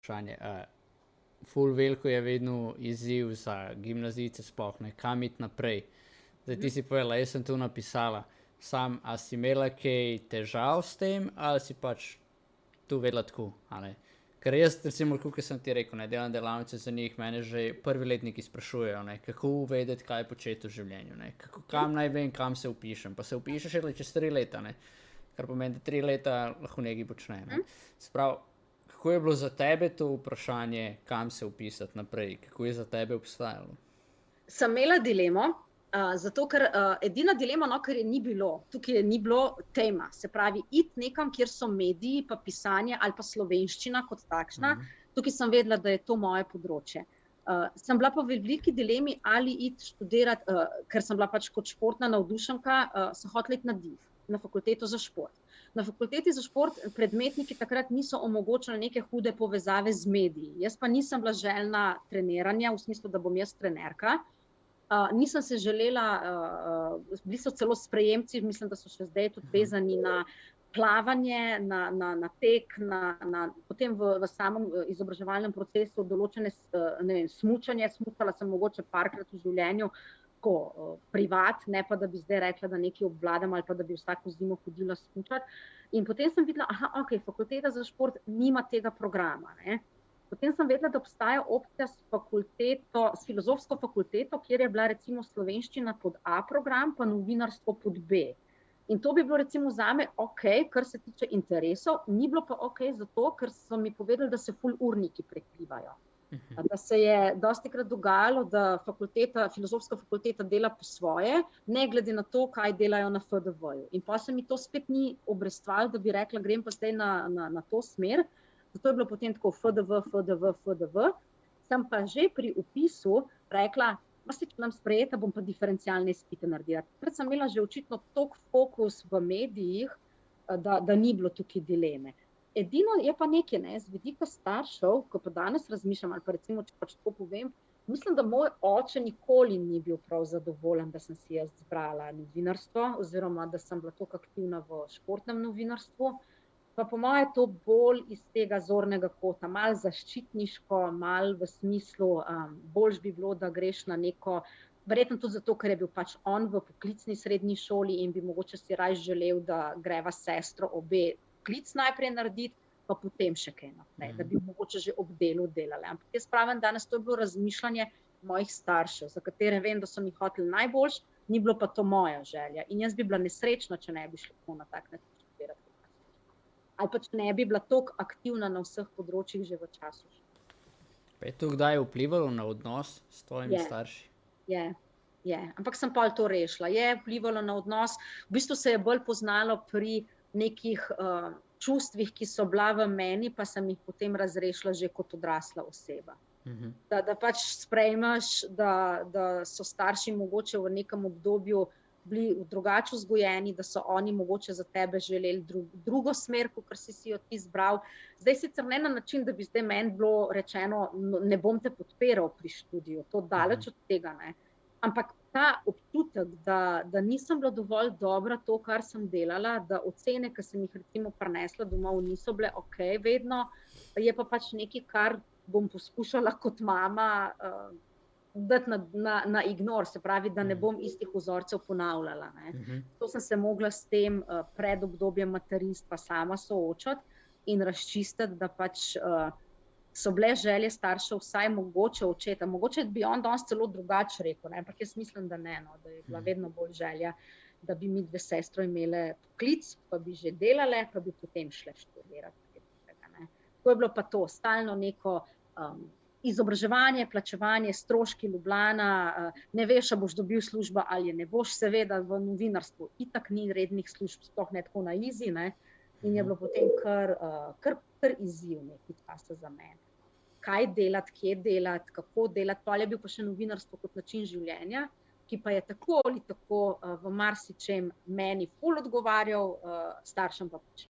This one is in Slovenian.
vprašanje. Ful veliko je vedno izziv za gimnazijce sploh, ne, kam iti naprej. Zdaj ti si povedala, jaz sem tu napisala, a si imela kaj težav s tem, ali si pač tu vedela tako, ali? Ker jaz, recimo, kot sem ti rekel, ne, delam delavnice za njih, mene že prvi letniki sprašujejo, ne, kako vedeti, kaj početi v življenju, ne, kam naj vem, kam se vpišem, pa se vpišeš šele čez 3 leta, ne, kar pomeni, da 3 leta lahko nekaj počne, ne. Sprav, kako je bilo za tebe to vprašanje, kam se vpisati naprej, kako je za tebe obstajalo? Sem imela dilemo, zato ker edina dilema, no, ker je ni bilo, tukaj ni bilo tema, se pravi, iti nekam, kjer so mediji, pa pisanje ali pa slovenščina kot takšna, tukaj sem vedela, da je to moje področje. Sem bila pa v veliki dilemi, ali iti študirati, ker sem bila pač kot športna navdušenka, sem hotela iti na DIV, na fakulteto za šport. Na fakulteti za šport predmetniki takrat niso omogočali neke hude povezave z mediji. Jaz pa nisem bila željna treniranja, v smislu, da bom jaz trenerka. Nisem se želela, bili so celo sprejemci, mislim, da so še zdaj tudi vezani na plavanje, na tek, potem v samem izobraževalnem procesu določene, ne vem, smučanje, smučala sem mogoče parkrat v življenju, tako privat, ne pa da bi zdaj rekla, da nekaj obvladam ali pa da bi vsako zimo hodila smučati. In potem sem videla, fakulteta za šport nima tega programa, ne. Potem sem vedela, da obstaja opcija s filozofsko fakulteto, kjer je bila recimo slovenščina pod A program, pa novinarstvo pod B. In to bi bilo recimo zame kar se tiče interesov, ni bilo pa zato, ker so mi povedali, da se ful urniki prekrivajo. Da se je dostikrat dogajalo, da filozofska fakulteta dela po svoje, ne glede na to, kaj delajo na FDV-ju. In pa se mi to spet ni obrestvalo, da bi rekla, grem pa zdaj na to smer. Zato je bilo potem tako FDV, sem pa že pri vpisu rekla, če nam sprejeta, bom pa diferencialne izpite naredila. Takrat sem imela že očitno toliko fokus v medijih, da ni bilo tukaj dileme. Edino je pa nekaj, ne, z vidika staršev, ko pa danes razmišljam, ali pa recimo, če pač tako povem, mislim, da moj oče nikoli ni bil prav zadovoljen, da sem si jaz izbrala novinarstvo, oziroma da sem bila toliko aktivna v športnem novinarstvu. Pa po moje to bolj iz tega zornega kota, malo zaščitniško, malo v smislu, boljš bi bilo, da greš na neko, verjetno tudi zato, ker je bil pač on v poklicni srednji šoli in bi mogoče si raje želel, da greva s sestro obe poklic najprej narediti, pa potem še kaj naprej, da bi mogoče že ob delu delali. Ampak jaz pravim, danes to je bilo razmišljanje mojih staršev, za katere vem, da so mi hoteli najboljš, ni bilo pa to moja želja. In jaz bi bila nesrečna, če ne bi šla na tak način. Ali pa če ne bi bila toliko aktivna na vseh področjih že v času. Pa je to kdaj vplivalo na odnos s tvojimi starši? Je. Ampak sem pol to rešila. Je vplivalo na odnos, v bistvu se je bolj poznalo pri nekih čustvih, ki so bila v meni, pa sem jih potem razrešila že kot odrasla oseba. Da pač sprejmeš, da so starši mogoče v nekem obdobju bili drugače vzgojeni, da so oni mogoče za tebe želeli drugo smer, kakor si jo ti izbral. Zdaj sicer ne na način, da bi zdaj meni bilo rečeno, ne bom te podpiral pri študiju, to daleč od tega, ne. Ampak ta občutek, da nisem bila dovolj dobra to, kar sem delala, da ocene, ki sem jih recimo prinesla domov, niso bile vedno, je pa pač nekaj, kar bom poskušala kot mama dati na ignor, se pravi, da ne bom istih vzorcev ponavljala. To sem se mogla s tem pred obdobjem materinstva sama soočati in razčistiti, da pač so bile želje staršev vsaj mogoče očeta. Mogoče bi on danes celo drugače rekel, ne? Ampak jaz mislim, da ne, no, da je bila vedno bolj želja, da bi mi dve sestro imele poklic, pa bi že delale, pa bi potem šle študirati. To je bilo pa to, stalno neko izobraževanje, plačevanje, stroški Ljubljana, ne veš, a boš dobil službo ali ne boš, seveda v novinarstvu itak ni rednih služb, sploh ne tako na izi, ne, in je bilo potem kar izziv nekaj časa za mene. Kaj delati, kje delati, kako delati, pol je bil pa še novinarstvo kot način življenja, ki pa je tako ali tako v marsičem meni ful odgovarjal, staršem pa pač